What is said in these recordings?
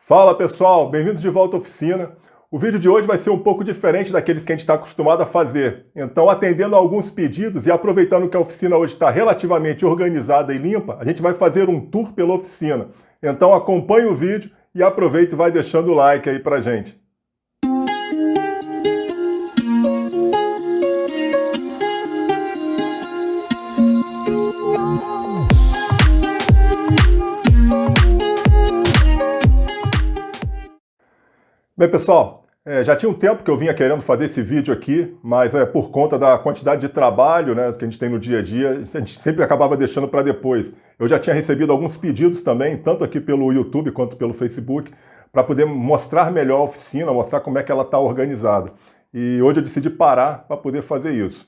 Fala pessoal, bem-vindos de volta à oficina. O vídeo de hoje vai ser um pouco diferente daqueles que a gente está acostumado a fazer. Então, atendendo a alguns pedidos e aproveitando que a oficina hoje está relativamente organizada e limpa, a gente vai fazer um tour pela oficina. Então acompanhe o vídeo e aproveita e vai deixando o like aí pra gente. Bem, pessoal, já tinha um tempo que eu vinha querendo fazer esse vídeo aqui, mas por conta da quantidade de trabalho, né, que a gente tem no dia a dia, a gente sempre acabava deixando para depois. Eu já tinha recebido alguns pedidos também, tanto aqui pelo YouTube quanto pelo Facebook, para poder mostrar melhor a oficina, mostrar como é que ela está organizada. E hoje eu decidi parar para poder fazer isso.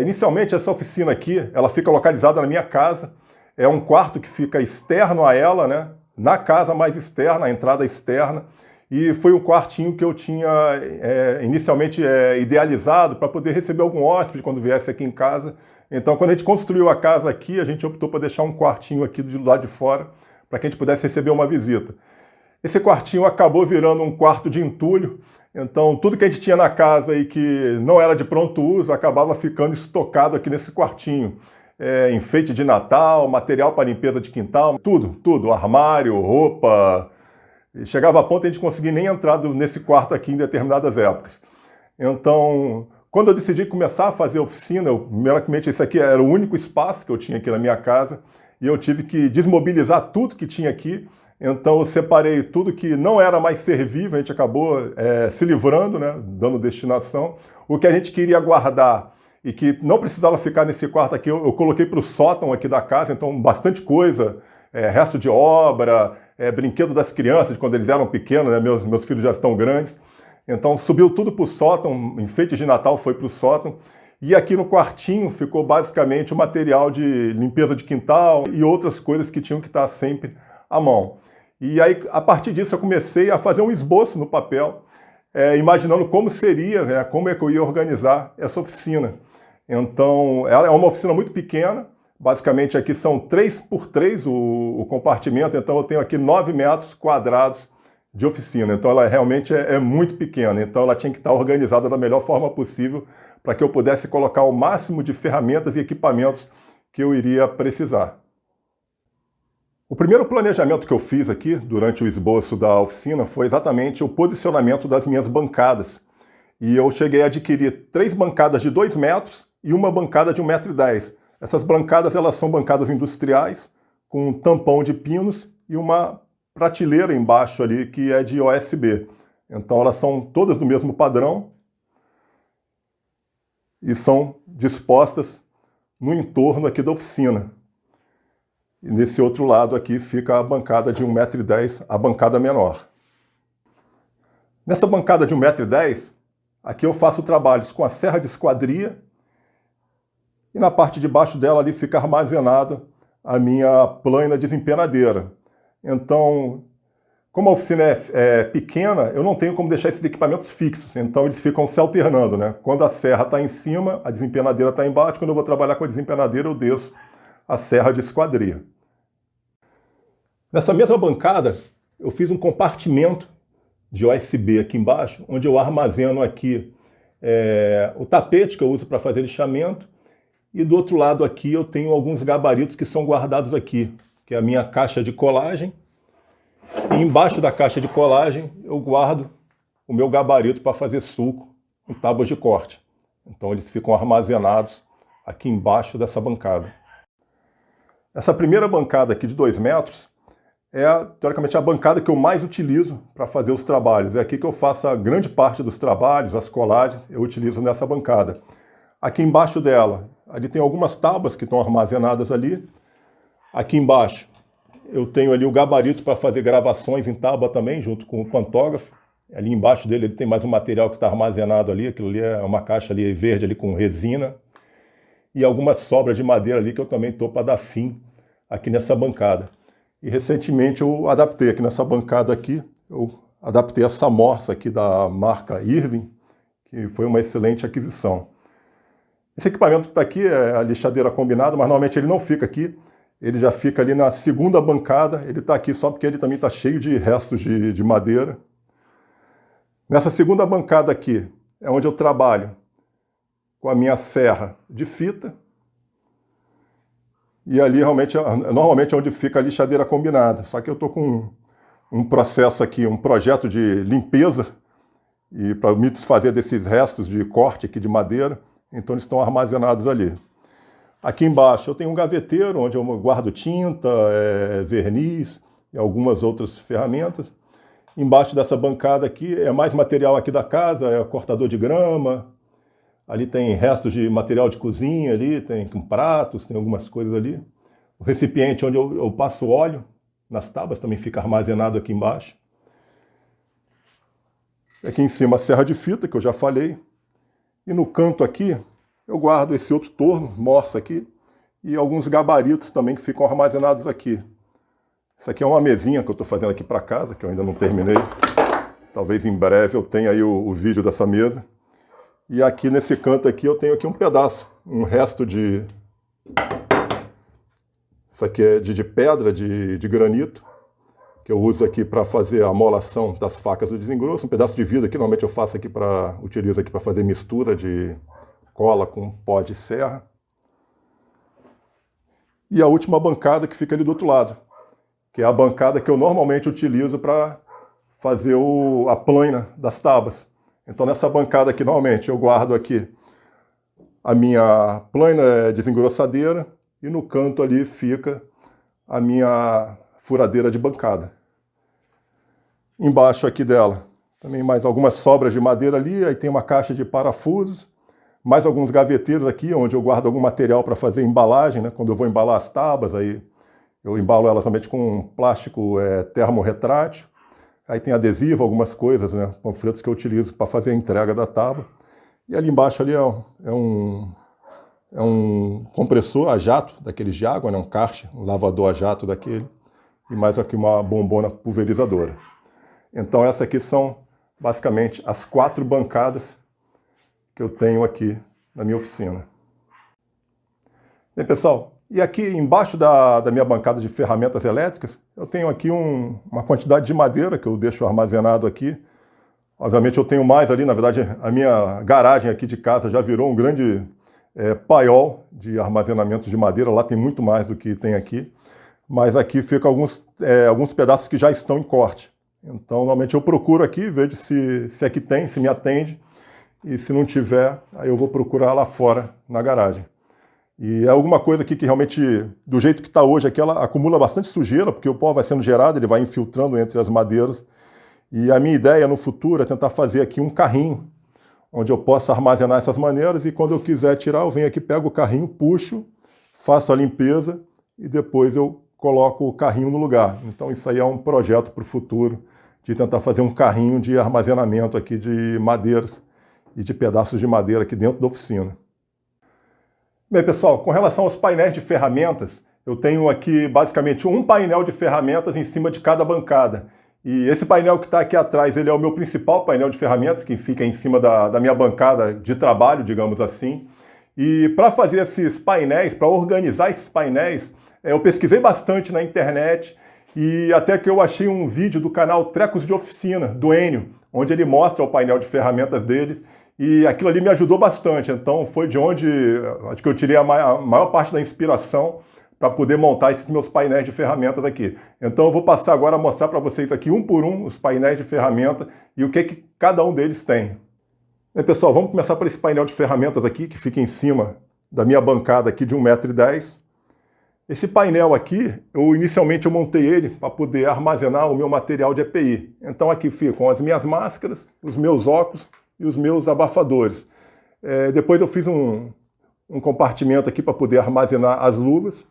Inicialmente, essa oficina aqui, ela fica localizada na minha casa. É um quarto que fica externo a ela, né, na casa mais externa, a entrada externa. E foi um quartinho que eu tinha inicialmente idealizado para poder receber algum hóspede quando viesse aqui em casa. Então, quando a gente construiu a casa aqui, a gente optou por deixar um quartinho aqui do lado de fora para que a gente pudesse receber uma visita. Esse quartinho acabou virando um quarto de entulho, então tudo que a gente tinha na casa e que não era de pronto uso acabava ficando estocado aqui nesse quartinho. Enfeite de Natal, material para limpeza de quintal, tudo, armário, roupa. Chegava a ponto de a gente conseguir nem entrar nesse quarto aqui em determinadas épocas. Então, quando eu decidi começar a fazer oficina, primeiramente esse aqui era o único espaço que eu tinha aqui na minha casa, e eu tive que desmobilizar tudo que tinha aqui. Então eu separei tudo que não era mais servível, a gente acabou se livrando, né, dando destinação. O que a gente queria guardar e que não precisava ficar nesse quarto aqui, eu coloquei para o sótão aqui da casa, então bastante coisa. Resto de obra, brinquedo das crianças, quando eles eram pequenos, né? Meus filhos já estão grandes. Então subiu tudo para o sótão, enfeites de Natal foi para o sótão. E aqui no quartinho ficou basicamente o material de limpeza de quintal e outras coisas que tinham que estar sempre à mão. E aí, a partir disso, eu comecei a fazer um esboço no papel, imaginando como seria, né? Como é que eu ia organizar essa oficina. Então, ela é uma oficina muito pequena. Basicamente aqui são 3x3 o compartimento, então eu tenho aqui 9 metros quadrados de oficina. Então ela realmente é muito pequena, então ela tinha que estar organizada da melhor forma possível para que eu pudesse colocar o máximo de ferramentas e equipamentos que eu iria precisar. O primeiro planejamento que eu fiz aqui durante o esboço da oficina foi exatamente o posicionamento das minhas bancadas. E eu cheguei a adquirir 3 bancadas de 2 metros e uma bancada de 1,10 m. Essas bancadas, elas são bancadas industriais, com um tampão de pinos e uma prateleira embaixo ali que é de OSB. Então elas são todas do mesmo padrão e são dispostas no entorno aqui da oficina. E nesse outro lado aqui fica a bancada de 1,10 m, a bancada menor. Nessa bancada de 1,10 m, aqui eu faço trabalhos com a serra de esquadria. E na parte de baixo dela ali fica armazenada a minha plana desempenadeira. Então, como a oficina é pequena, eu não tenho como deixar esses equipamentos fixos, então eles ficam se alternando, né? Quando a serra está em cima, a desempenadeira está embaixo, quando eu vou trabalhar com a desempenadeira, eu desço a serra de esquadria. Nessa mesma bancada, eu fiz um compartimento de OSB aqui embaixo, onde eu armazeno aqui o tapete que eu uso para fazer lixamento. E do outro lado aqui eu tenho alguns gabaritos que são guardados aqui, que é a minha caixa de colagem. E embaixo da caixa de colagem eu guardo o meu gabarito para fazer suco em tábuas de corte. Então eles ficam armazenados aqui embaixo dessa bancada. Essa primeira bancada aqui de 2 metros é, teoricamente, a bancada que eu mais utilizo para fazer os trabalhos. É aqui que eu faço a grande parte dos trabalhos, as colagens, eu utilizo nessa bancada. Aqui embaixo dela, ali tem algumas tábuas que estão armazenadas ali. Aqui embaixo eu tenho ali o gabarito para fazer gravações em tábua também, junto com o pantógrafo. Ali embaixo dele ele tem mais um material que está armazenado ali, aquilo ali é uma caixa ali verde ali com resina. E algumas sobras de madeira ali que eu também estou para dar fim aqui nessa bancada. E recentemente eu adaptei aqui nessa bancada aqui, eu adaptei essa morsa aqui da marca Irving, que foi uma excelente aquisição. Esse equipamento que está aqui é a lixadeira combinada, mas normalmente ele não fica aqui. ele já fica ali na segunda bancada, ele está aqui só porque ele também está cheio de restos de madeira. Nessa segunda bancada aqui é onde eu trabalho com a minha serra de fita, e ali realmente, normalmente é onde fica a lixadeira combinada, só que eu estou com um processo aqui, um projeto de limpeza, e para me desfazer desses restos de corte aqui de madeira, então eles estão armazenados ali. Aqui embaixo eu tenho um gaveteiro onde eu guardo tinta, verniz e algumas outras ferramentas. Embaixo dessa bancada aqui é mais material aqui da casa, é cortador de grama. Ali tem restos de material de cozinha, ali tem pratos, tem algumas coisas ali. O recipiente onde eu passo óleo nas tábuas também fica armazenado aqui embaixo. Aqui em cima a serra de fita, que eu já falei. E no canto aqui eu guardo esse outro torno, morso aqui, e alguns gabaritos também que ficam armazenados aqui. Isso aqui é uma mesinha que eu estou fazendo aqui para casa, que eu ainda não terminei. Talvez em breve eu tenha aí o vídeo dessa mesa. E aqui nesse canto aqui eu tenho aqui um pedaço, um resto de... Isso aqui é de pedra, de granito, que eu uso aqui para fazer a amolação das facas do desengrosso. Um pedaço de vidro aqui, normalmente eu faço aqui utilizo aqui para fazer mistura de cola com pó de serra. E a última bancada que fica ali do outro lado, que é a bancada que eu normalmente utilizo para fazer a plaina das tábuas. Então nessa bancada aqui, normalmente, eu guardo aqui a minha plaina desengrossadeira e no canto ali fica a minha furadeira de bancada. Embaixo aqui dela, também mais algumas sobras de madeira ali, aí tem uma caixa de parafusos, mais alguns gaveteiros aqui, onde eu guardo algum material para fazer embalagem, né? Quando eu vou embalar as tábuas, aí eu embalo elas somente com plástico termorretrátil. Aí tem adesivo, algumas coisas, né? Panfletos que eu utilizo para fazer a entrega da tábua. E ali embaixo ali é um compressor a jato, daqueles de água, né? Um kart, um lavador a jato daquele. E mais aqui uma bombona pulverizadora. Então essas aqui são basicamente as 4 bancadas que eu tenho aqui na minha oficina. Bem, pessoal, e aqui embaixo da minha bancada de ferramentas elétricas, eu tenho aqui uma quantidade de madeira que eu deixo armazenado aqui. Obviamente eu tenho mais ali, na verdade a minha garagem aqui de casa já virou um grande paiol de armazenamento de madeira, lá tem muito mais do que tem aqui. Mas aqui ficam alguns pedaços que já estão em corte. Então normalmente eu procuro aqui, vejo se aqui tem, se me atende. E se não tiver, aí eu vou procurar lá fora, na garagem. E é alguma coisa aqui que realmente, do jeito que está hoje aqui, ela acumula bastante sujeira, porque o pó vai sendo gerado, ele vai infiltrando entre as madeiras. E a minha ideia no futuro é tentar fazer aqui um carrinho, onde eu possa armazenar essas maneiras, e quando eu quiser tirar, eu venho aqui, pego o carrinho, puxo, faço a limpeza, e depois eu coloco o carrinho no lugar. Então isso aí é um projeto para o futuro, de tentar fazer um carrinho de armazenamento aqui de madeiras, e de pedaços de madeira aqui dentro da oficina. Bem, pessoal, com relação aos painéis de ferramentas, eu tenho aqui basicamente um painel de ferramentas em cima de cada bancada. E esse painel que está aqui atrás, ele é o meu principal painel de ferramentas, que fica em cima da minha bancada de trabalho, digamos assim. E para fazer esses painéis, para organizar esses painéis, eu pesquisei bastante na internet, e até que eu achei um vídeo do canal Trecos de Oficina, do Enio, onde ele mostra o painel de ferramentas deles, e aquilo ali me ajudou bastante. Então foi de onde acho que eu tirei a maior parte da inspiração para poder montar esses meus painéis de ferramentas aqui. Então eu vou passar agora a mostrar para vocês aqui um por um os painéis de ferramenta e o que cada um deles tem. Bem, pessoal, vamos começar por esse painel de ferramentas aqui, que fica em cima da minha bancada aqui de 1,10 m. Esse painel aqui, inicialmente eu montei ele para poder armazenar o meu material de EPI. Então aqui ficam as minhas máscaras, os meus óculos e os meus abafadores. Depois eu fiz um compartimento aqui para poder armazenar as luvas.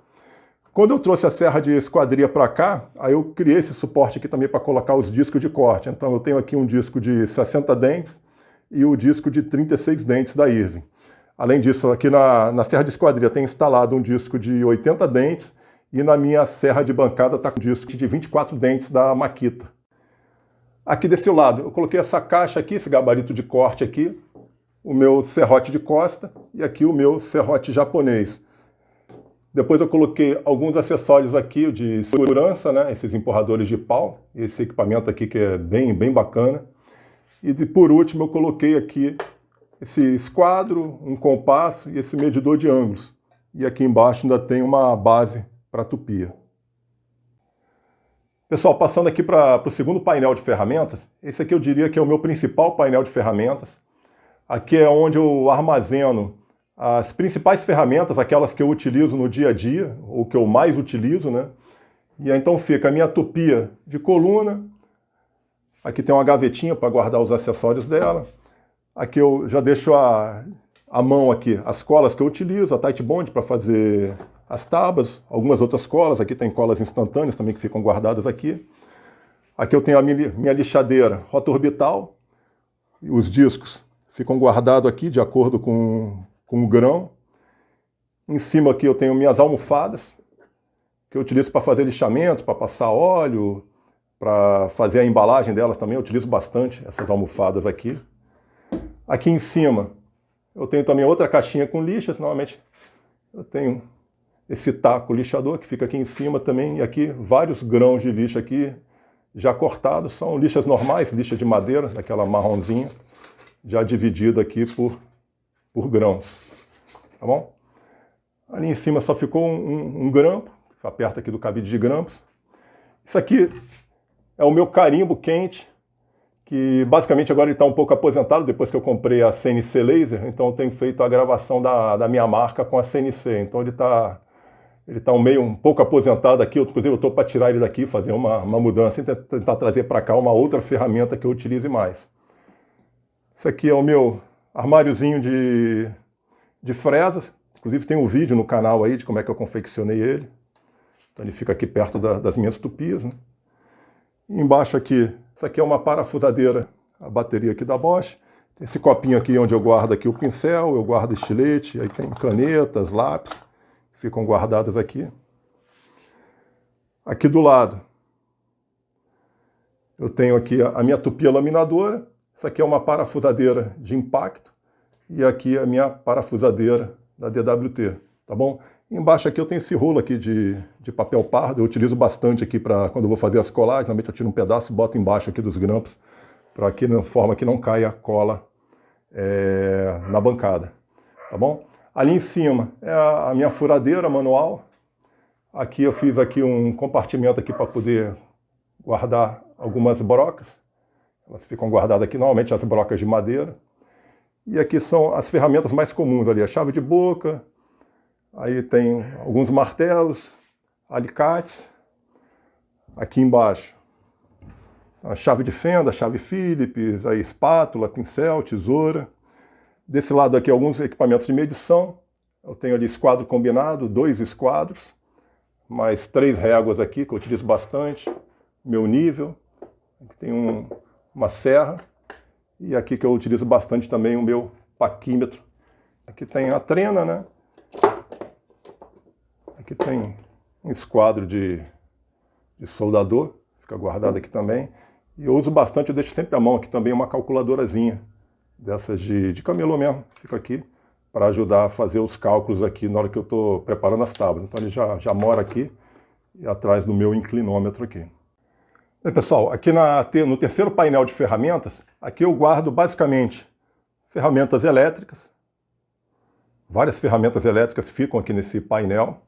Quando eu trouxe a serra de esquadria para cá, aí eu criei esse suporte aqui também para colocar os discos de corte. Então eu tenho aqui um disco de 60 dentes e o disco de 36 dentes da Irving. Além disso, aqui na serra de esquadria tem instalado um disco de 80 dentes e na minha serra de bancada está com um disco de 24 dentes da Makita. Aqui desse lado, eu coloquei essa caixa aqui, esse gabarito de corte aqui, o meu serrote de costa e aqui o meu serrote japonês. Depois eu coloquei alguns acessórios aqui de segurança, né? Esses empurradores de pau, esse equipamento aqui que é bem bacana. E por último eu coloquei aqui esse esquadro, um compasso e esse medidor de ângulos. E aqui embaixo ainda tem uma base para tupia. Pessoal, passando aqui para o segundo painel de ferramentas, esse aqui eu diria que é o meu principal painel de ferramentas. Aqui é onde eu armazeno as principais ferramentas, aquelas que eu utilizo no dia a dia, ou que eu mais utilizo, né? E aí, então fica a minha tupia de coluna. Aqui tem uma gavetinha para guardar os acessórios dela. Aqui eu já deixo a mão aqui, as colas que eu utilizo, a Tight Bond para fazer as tábuas, algumas outras colas. Aqui tem colas instantâneas também que ficam guardadas aqui. Aqui eu tenho a minha lixadeira rota orbital. Os discos ficam guardados aqui de acordo com o grão. Em cima aqui eu tenho minhas almofadas, que eu utilizo para fazer lixamento, para passar óleo, para fazer a embalagem delas também. Eu utilizo bastante essas almofadas aqui. Aqui em cima eu tenho também outra caixinha com lixas. Normalmente eu tenho esse taco lixador que fica aqui em cima também. E aqui vários grãos de lixa aqui já cortados. São lixas normais, lixa de madeira, daquela marronzinha, já dividida aqui por grãos, tá bom? Ali em cima só ficou um grampo, perto aqui do cabide de grampos. Isso aqui é o meu carimbo quente, que basicamente agora ele está um pouco aposentado, depois que eu comprei a CNC Laser, então eu tenho feito a gravação da minha marca com a CNC, então ele está um pouco aposentado aqui, inclusive eu estou para tirar ele daqui, fazer uma mudança e tentar trazer para cá uma outra ferramenta que eu utilize mais. Isso aqui é o meu armáriozinho de fresas, inclusive tem um vídeo no canal aí de como é que eu confeccionei ele. Então ele fica aqui perto das minhas tupias, né? E embaixo aqui, isso aqui é uma parafusadeira, a bateria aqui da Bosch. Tem esse copinho aqui onde eu guardo aqui o pincel, eu guardo estilete, aí tem canetas, lápis, ficam guardadas aqui. Aqui do lado, eu tenho aqui a minha tupia laminadora. Isso aqui é uma parafusadeira de impacto e aqui a minha parafusadeira da DWT, tá bom? Embaixo aqui eu tenho esse rolo aqui de papel pardo, eu utilizo bastante aqui para quando eu vou fazer as colagens, normalmente eu tiro um pedaço e boto embaixo aqui dos grampos, para que na forma que não caia a cola na bancada, tá bom? Ali em cima é a minha furadeira manual. Aqui eu fiz aqui um compartimento aqui para poder guardar algumas brocas. Elas ficam guardadas aqui, normalmente as brocas de madeira. E aqui são as ferramentas mais comuns ali, a chave de boca, aí tem alguns martelos, alicates. Aqui embaixo, a chave de fenda, chave Phillips, aí espátula, pincel, tesoura. Desse lado aqui alguns equipamentos de medição. Eu tenho ali esquadro combinado, 2 esquadros, mais 3 réguas aqui que eu utilizo bastante, meu nível. Aqui tem uma serra, e aqui que eu utilizo bastante também o meu paquímetro. Aqui tem a trena, né? Aqui tem um esquadro de soldador, fica guardado aqui também. E eu uso bastante, eu deixo sempre à mão aqui também uma calculadorazinha, dessas de camelô mesmo, fica aqui, para ajudar a fazer os cálculos aqui na hora que eu estou preparando as tábuas. Então ele já mora aqui, e atrás do meu inclinômetro aqui. Bem, pessoal, aqui no terceiro painel de ferramentas, aqui eu guardo basicamente ferramentas elétricas. Várias ferramentas elétricas ficam aqui nesse painel.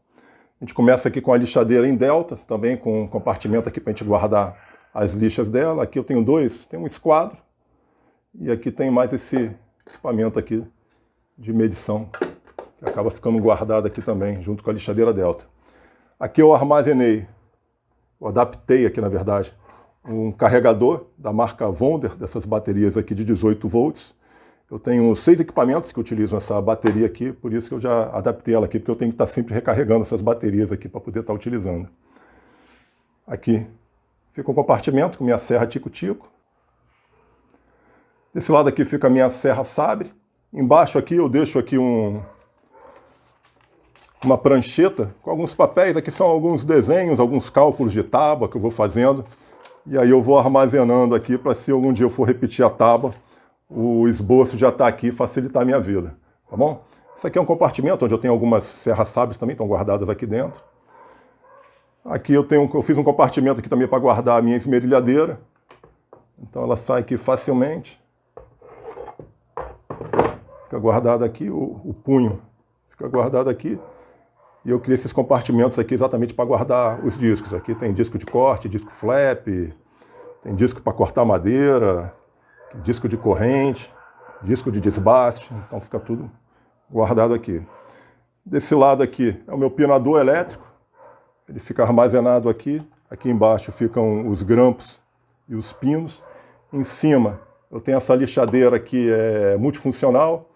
A gente começa aqui com a lixadeira em delta, também com um compartimento aqui para a gente guardar as lixas dela. Aqui eu tenho tem um esquadro, e aqui tem mais esse equipamento aqui de medição, que acaba ficando guardado aqui também, junto com a lixadeira delta. Aqui eu adaptei aqui na verdade, um carregador da marca Wonder, dessas baterias aqui de 18 volts. Eu tenho 6 equipamentos que utilizam essa bateria aqui, por isso que eu já adaptei ela aqui, porque eu tenho que estar sempre recarregando essas baterias aqui para poder estar utilizando. Aqui fica um compartimento com minha serra tico-tico. Desse lado aqui fica a minha serra sabre. Embaixo aqui eu deixo aqui uma prancheta com alguns papéis. Aqui são alguns desenhos, alguns cálculos de tábua que eu vou fazendo. E aí eu vou armazenando aqui para se algum dia eu for repetir a tábua, o esboço já está aqui, facilitar a minha vida, tá bom? Isso aqui é um compartimento onde eu tenho algumas serra-sábios também, estão guardadas aqui dentro. Aqui eu fiz um compartimento aqui também para guardar a minha esmerilhadeira. Então ela sai aqui facilmente. Fica guardado aqui, o punho fica guardado aqui. E eu criei esses compartimentos aqui exatamente para guardar os discos. Aqui tem disco de corte, disco flap, tem disco para cortar madeira, disco de corrente, disco de desbaste. Então fica tudo guardado aqui. Desse lado aqui é o meu pinador elétrico. Ele fica armazenado aqui. Aqui embaixo ficam os grampos e os pinos. Em cima eu tenho essa lixadeira aqui multifuncional.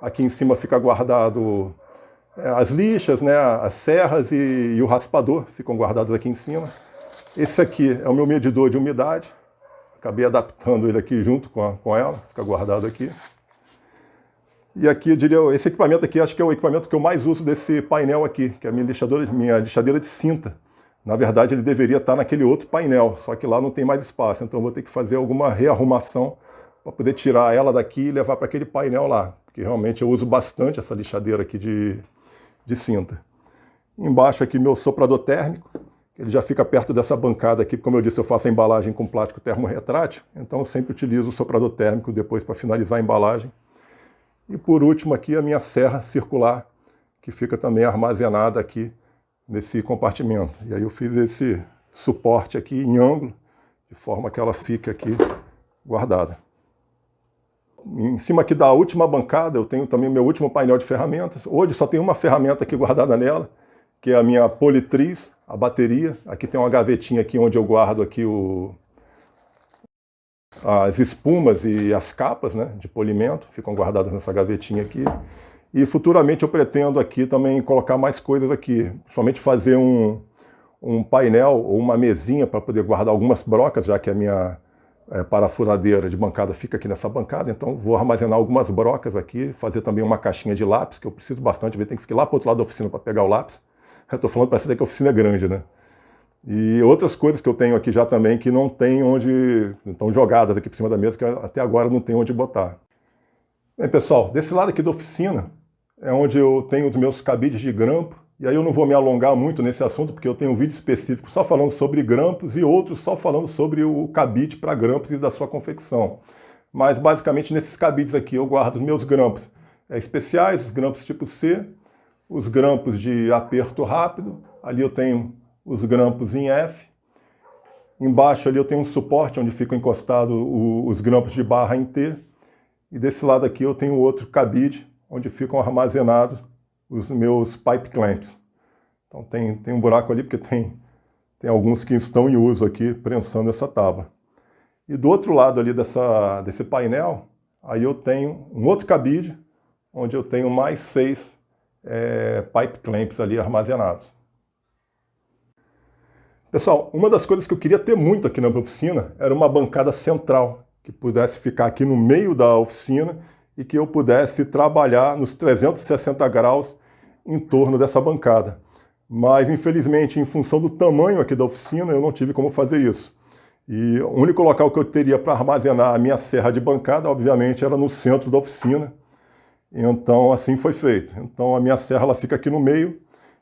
Aqui em cima fica guardado as lixas, né, as serras e o raspador ficam guardados aqui em cima. Esse aqui é o meu medidor de umidade. Acabei adaptando ele aqui junto com ela, fica guardado aqui. E aqui eu diria, esse equipamento aqui acho que é o equipamento que eu mais uso desse painel aqui, que é a minha lixadeira de cinta. Na verdade ele deveria estar naquele outro painel, só que lá não tem mais espaço, então eu vou ter que fazer alguma rearrumação para poder tirar ela daqui e levar para aquele painel lá, porque realmente eu uso bastante essa lixadeira aqui de cinta. Embaixo aqui meu soprador térmico, ele já fica perto dessa bancada aqui, como eu disse, eu faço a embalagem com plástico termorretrátil, então eu sempre utilizo o soprador térmico depois para finalizar a embalagem. E por último aqui a minha serra circular, que fica também armazenada aqui nesse compartimento. E aí eu fiz esse suporte aqui em ângulo, de forma que ela fique aqui guardada. Em cima aqui da última bancada eu tenho também o meu último painel de ferramentas. Hoje só tem uma ferramenta aqui guardada nela, que é a minha politriz, a bateria. Aqui tem uma gavetinha aqui onde eu guardo aqui as espumas e as capas, né, de polimento, ficam guardadas nessa gavetinha aqui. E futuramente eu pretendo aqui também colocar mais coisas aqui, somente fazer um painel ou uma mesinha para poder guardar algumas brocas, já que a minha parafuradeira de bancada fica aqui nessa bancada, então vou armazenar algumas brocas aqui, fazer também uma caixinha de lápis, que eu preciso bastante, tem que ficar lá para o outro lado da oficina para pegar o lápis. Eu estou falando, parece até que a oficina é grande, né? E outras coisas que eu tenho aqui já também que não tem onde, estão jogadas aqui por cima da mesa, que até agora não tem onde botar. Bem, pessoal, desse lado aqui da oficina é onde eu tenho os meus cabides de grampo, e aí eu não vou me alongar muito nesse assunto, porque eu tenho um vídeo específico só falando sobre grampos e outros só falando sobre o cabide para grampos e da sua confecção. Mas basicamente nesses cabides aqui eu guardo os meus grampos especiais, os grampos tipo C, os grampos de aperto rápido, ali eu tenho os grampos em F. Embaixo ali eu tenho um suporte onde ficam encostados os grampos de barra em T. E desse lado aqui eu tenho outro cabide onde ficam armazenados os meus pipe clamps. Então tem um buraco ali porque tem alguns que estão em uso aqui prensando essa tábua. E do outro lado ali desse painel, aí eu tenho um outro cabide onde eu tenho mais 6 pipe clamps ali armazenados. Pessoal, uma das coisas que eu queria ter muito aqui na minha oficina era uma bancada central, que pudesse ficar aqui no meio da oficina e que eu pudesse trabalhar nos 360 graus em torno dessa bancada. Mas, infelizmente, em função do tamanho aqui da oficina, eu não tive como fazer isso. E o único local que eu teria para armazenar a minha serra de bancada, obviamente, era no centro da oficina. Então, assim foi feito. Então, a minha serra ela fica aqui no meio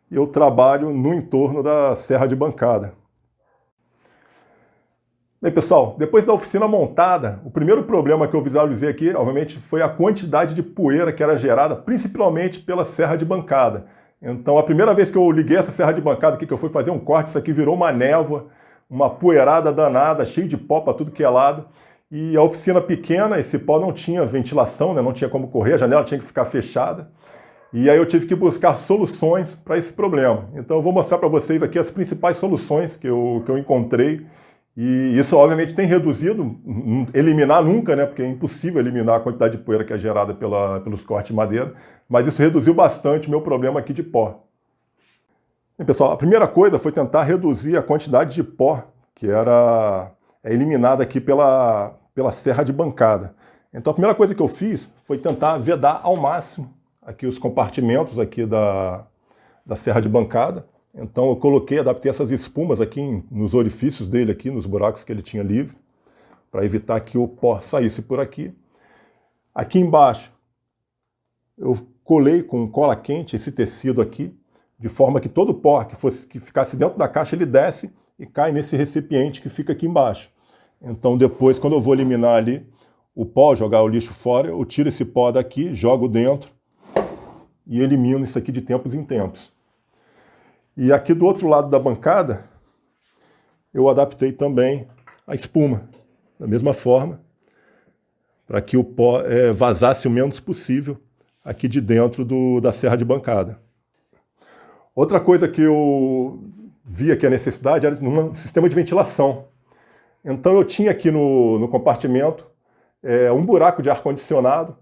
e eu trabalho no entorno da serra de bancada. Bem, pessoal, depois da oficina montada, o primeiro problema que eu visualizei aqui, obviamente, foi a quantidade de poeira que era gerada, principalmente pela serra de bancada. Então, a primeira vez que eu liguei essa serra de bancada aqui, que eu fui fazer um corte, isso aqui virou uma névoa, uma poeirada danada, cheio de pó para tudo que é lado. E a oficina pequena, esse pó não tinha ventilação, né? Não tinha como correr, a janela tinha que ficar fechada. E aí eu tive que buscar soluções para esse problema. Então eu vou mostrar para vocês aqui as principais soluções que eu encontrei. E isso, obviamente, tem reduzido, eliminar nunca, né? Porque é impossível eliminar a quantidade de poeira que é gerada pelos cortes de madeira, mas isso reduziu bastante o meu problema aqui de pó. Bem, pessoal, a primeira coisa foi tentar reduzir a quantidade de pó que era eliminada aqui pela serra de bancada. Então a primeira coisa que eu fiz foi tentar vedar ao máximo aqui os compartimentos aqui da serra de bancada. Então eu adaptei essas espumas aqui nos orifícios dele aqui, nos buracos que ele tinha livre, para evitar que o pó saísse por aqui. Aqui embaixo eu colei com cola quente esse tecido aqui, de forma que todo o pó que ficasse dentro da caixa, ele desce e cai nesse recipiente que fica aqui embaixo. Então depois, quando eu vou eliminar ali o pó, jogar o lixo fora, eu tiro esse pó daqui, jogo dentro e elimino isso aqui de tempos em tempos. E aqui do outro lado da bancada, eu adaptei também a espuma, da mesma forma, para que o pó vazasse o menos possível aqui de dentro da serra de bancada. Outra coisa que eu via que a necessidade era um sistema de ventilação. Então eu tinha aqui no compartimento um buraco de ar-condicionado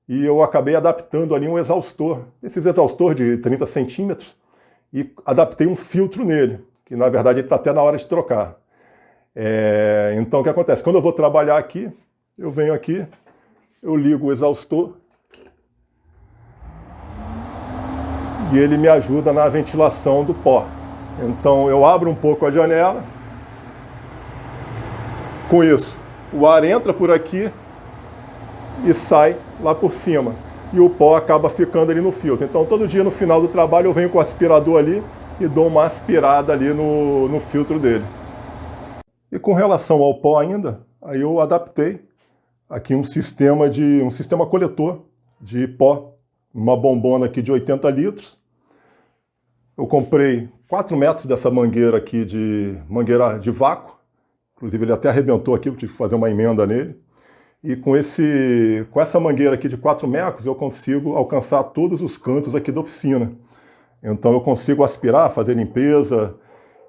e eu acabei adaptando ali um exaustor, esses exaustor de 30 centímetros, e adaptei um filtro nele, que na verdade ele está até na hora de trocar. Então o que acontece? Quando eu vou trabalhar aqui, eu venho aqui, eu ligo o exaustor e ele me ajuda na ventilação do pó. Então eu abro um pouco a janela, com isso o ar entra por aqui e sai lá por cima. E o pó acaba ficando ali no filtro. Então todo dia no final do trabalho eu venho com o aspirador ali e dou uma aspirada ali no filtro dele. E com relação ao pó ainda, aí eu adaptei aqui um sistema coletor de pó, uma bombona aqui de 80 litros. Eu comprei 4 metros dessa mangueira aqui mangueira de vácuo. Inclusive ele até arrebentou aqui, eu tive que fazer uma emenda nele. E com essa mangueira aqui de 4 metros, eu consigo alcançar todos os cantos aqui da oficina. Então eu consigo aspirar, fazer limpeza.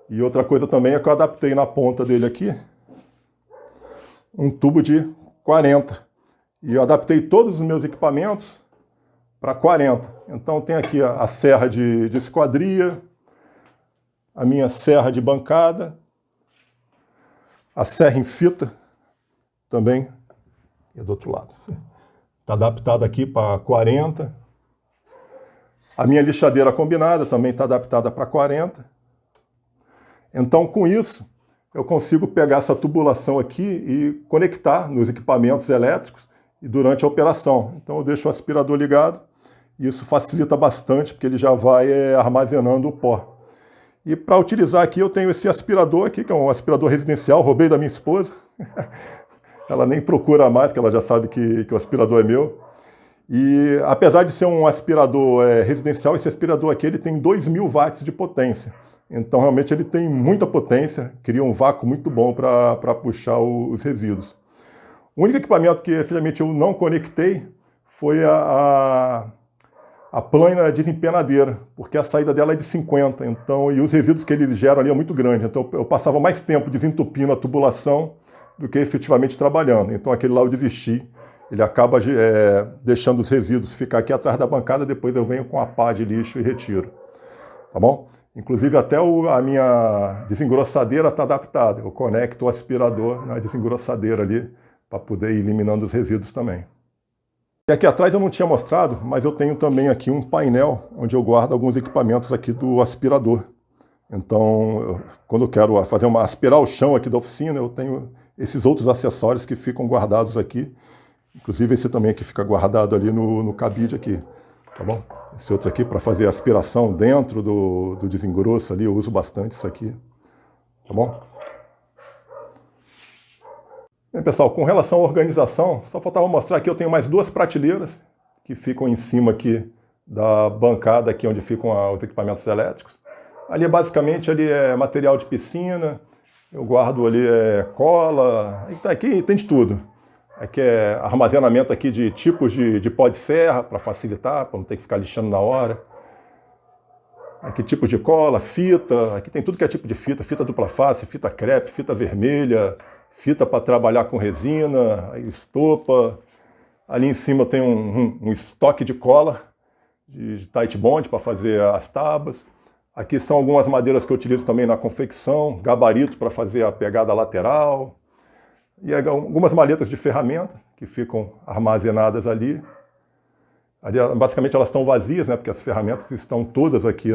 E outra coisa também é que eu adaptei na ponta dele aqui um tubo de 40. E eu adaptei todos os meus equipamentos para 40. Então tem aqui a serra de esquadria, a minha serra de bancada, a serra em fita também. E do outro lado. Está adaptado aqui para 40. A minha lixadeira combinada também está adaptada para 40. Então, com isso, eu consigo pegar essa tubulação aqui e conectar nos equipamentos elétricos e durante a operação. Então, eu deixo o aspirador ligado e isso facilita bastante, porque ele já vai armazenando o pó. E para utilizar aqui, eu tenho esse aspirador aqui, que é um aspirador residencial, roubei da minha esposa. Ela nem procura mais, que ela já sabe que o aspirador é meu. E apesar de ser um aspirador residencial, esse aspirador aqui ele tem 2.000 watts de potência. Então realmente ele tem muita potência, cria um vácuo muito bom para puxar os resíduos. O único equipamento que efetivamente eu não conectei foi a plana desempenadeira, porque a saída dela é de 50, então, e os resíduos que ele gera ali é muito grande. Então eu passava mais tempo desentupindo a tubulação do que efetivamente trabalhando. Então aquele lá eu desisti, ele acaba deixando os resíduos ficar aqui atrás da bancada, depois eu venho com a pá de lixo e retiro. Tá bom? Inclusive até a minha desengrossadeira está adaptada, eu conecto o aspirador na desengrossadeira ali, para poder ir eliminando os resíduos também. E aqui atrás eu não tinha mostrado, mas eu tenho também aqui um painel, onde eu guardo alguns equipamentos aqui do aspirador. Então, quando eu quero aspirar o chão aqui da oficina, eu tenho esses outros acessórios que ficam guardados aqui. Inclusive esse também que fica guardado ali no cabide aqui, tá bom? Esse outro aqui para fazer aspiração dentro do desengrosso ali, eu uso bastante isso aqui, tá bom? Bem, pessoal, com relação à organização, só faltava mostrar aqui, eu tenho mais 2 prateleiras que ficam em cima aqui da bancada, aqui onde ficam os equipamentos elétricos. Ali basicamente ali é material de piscina, eu guardo ali cola, aqui tem de tudo. Aqui é armazenamento aqui de tipos de pó de serra, para facilitar, para não ter que ficar lixando na hora. Aqui tipos de cola, fita, aqui tem tudo que é tipo de fita, fita dupla face, fita crepe, fita vermelha, fita para trabalhar com resina, estopa. Ali em cima tem um estoque de cola, de tight bond para fazer as tábuas. Aqui são algumas madeiras que eu utilizo também na confecção, gabarito para fazer a pegada lateral. E algumas maletas de ferramentas que ficam armazenadas ali. Basicamente elas estão vazias, né, porque as ferramentas estão todas aqui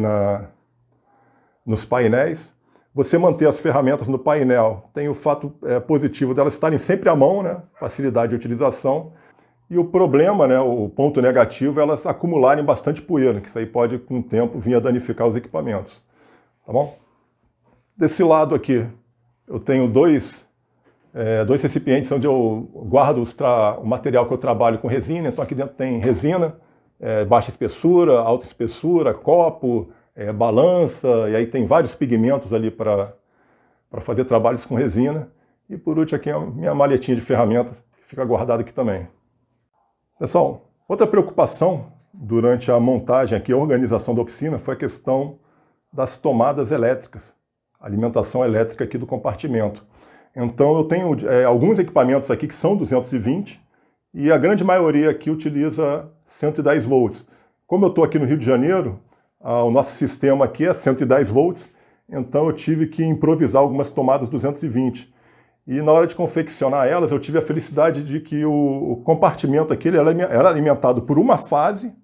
nos painéis. Você manter as ferramentas no painel tem o fato positivo delas estarem sempre à mão, né, facilidade de utilização. E o problema, né, o ponto negativo, é elas acumularem bastante poeira, que isso aí pode, com o tempo, vir a danificar os equipamentos. Tá bom? Desse lado aqui, eu tenho dois recipientes onde eu guardo o material que eu trabalho com resina. Então aqui dentro tem resina, baixa espessura, alta espessura, copo, balança, e aí tem vários pigmentos ali para fazer trabalhos com resina. E por último aqui é a minha maletinha de ferramentas, que fica guardada aqui também. Pessoal, outra preocupação durante a montagem aqui, a organização da oficina, foi a questão das tomadas elétricas, a alimentação elétrica aqui do compartimento. Então eu tenho alguns equipamentos aqui que são 220 e a grande maioria aqui utiliza 110 volts. Como eu estou aqui no Rio de Janeiro, o nosso sistema aqui é 110 volts, então eu tive que improvisar algumas tomadas 220. E na hora de confeccionar elas, eu tive a felicidade de que o compartimento aqui ele era alimentado por uma fase,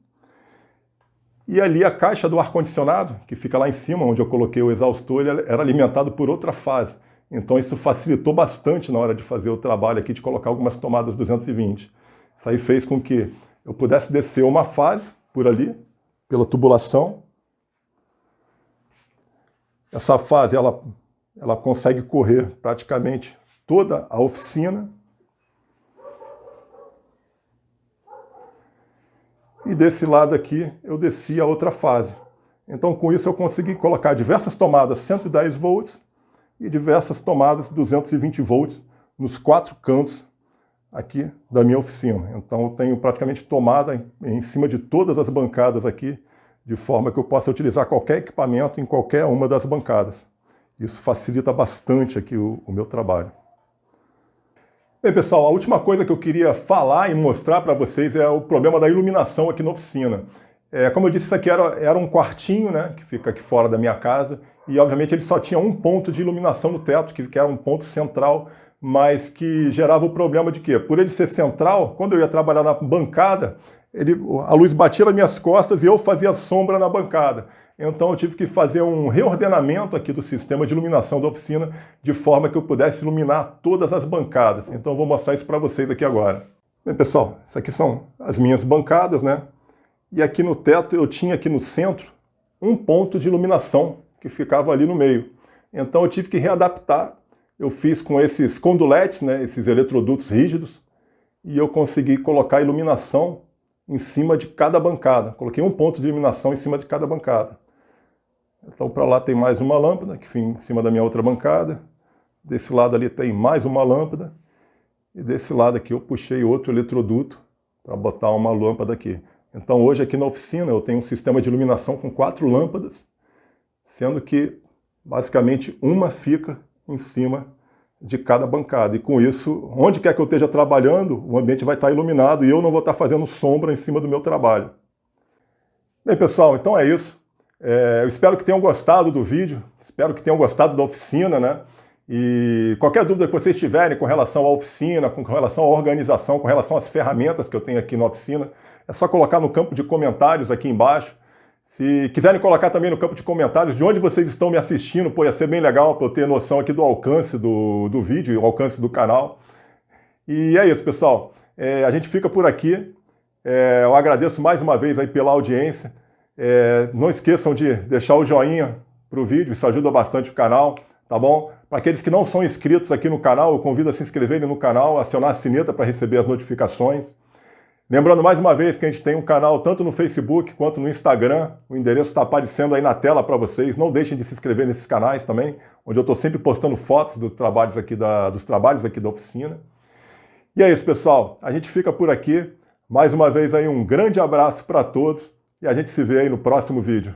e ali a caixa do ar-condicionado, que fica lá em cima, onde eu coloquei o exaustor, ele era alimentado por outra fase. Então isso facilitou bastante na hora de fazer o trabalho aqui, de colocar algumas tomadas 220. Isso aí fez com que eu pudesse descer uma fase por ali, pela tubulação. Essa fase, ela consegue correr praticamente toda a oficina. E desse lado aqui, eu desci a outra fase. Então, com isso, eu consegui colocar diversas tomadas 110 volts e diversas tomadas 220 volts nos 4 cantos aqui da minha oficina. Então, eu tenho praticamente tomada em cima de todas as bancadas aqui, de forma que eu possa utilizar qualquer equipamento em qualquer uma das bancadas. Isso facilita bastante aqui o meu trabalho. Bem, pessoal, a última coisa que eu queria falar e mostrar para vocês é o problema da iluminação aqui na oficina. Como eu disse, isso aqui era um quartinho, né, que fica aqui fora da minha casa, e obviamente ele só tinha um ponto de iluminação no teto, que era um ponto central, mas que gerava o problema de quê? Por ele ser central, quando eu ia trabalhar na bancada, a luz batia nas minhas costas e eu fazia sombra na bancada. Então eu tive que fazer um reordenamento aqui do sistema de iluminação da oficina, de forma que eu pudesse iluminar todas as bancadas. Então eu vou mostrar isso para vocês aqui agora. Bem, pessoal, essas aqui são as minhas bancadas, né? E aqui no teto eu tinha aqui no centro um ponto de iluminação que ficava ali no meio. Então eu tive que readaptar. Eu fiz com esses conduletes, né, esses eletrodutos rígidos, e eu consegui colocar iluminação em cima de cada bancada. Coloquei um ponto de iluminação em cima de cada bancada. Então para lá tem mais uma lâmpada, que fica em cima da minha outra bancada. Desse lado ali tem mais uma lâmpada. E desse lado aqui eu puxei outro eletroduto para botar uma lâmpada aqui. Então hoje aqui na oficina eu tenho um sistema de iluminação com 4 lâmpadas, sendo que basicamente uma fica em cima de cada bancada. E com isso, onde quer que eu esteja trabalhando, o ambiente vai estar iluminado e eu não vou estar fazendo sombra em cima do meu trabalho. Bem, pessoal, então é isso. Eu espero que tenham gostado do vídeo, espero que tenham gostado da oficina, né? E qualquer dúvida que vocês tiverem com relação à oficina, com relação à organização, com relação às ferramentas que eu tenho aqui na oficina, é só colocar no campo de comentários aqui embaixo. Se quiserem colocar também no campo de comentários de onde vocês estão me assistindo, pô, ia ser bem legal para eu ter noção aqui do alcance do vídeo, o alcance do canal. E é isso, pessoal. A gente fica por aqui. Eu agradeço mais uma vez aí pela audiência. Não esqueçam de deixar o joinha para o vídeo, isso ajuda bastante o canal, tá bom? Para aqueles que não são inscritos aqui no canal, eu convido a se inscreverem no canal, acionar a sineta para receber as notificações. Lembrando mais uma vez que a gente tem um canal tanto no Facebook quanto no Instagram, o endereço está aparecendo aí na tela para vocês. Não deixem de se inscrever nesses canais também, onde eu estou sempre postando fotos dos trabalhos aqui da oficina. E é isso, pessoal. A gente fica por aqui. Mais uma vez aí um grande abraço para todos e a gente se vê aí no próximo vídeo.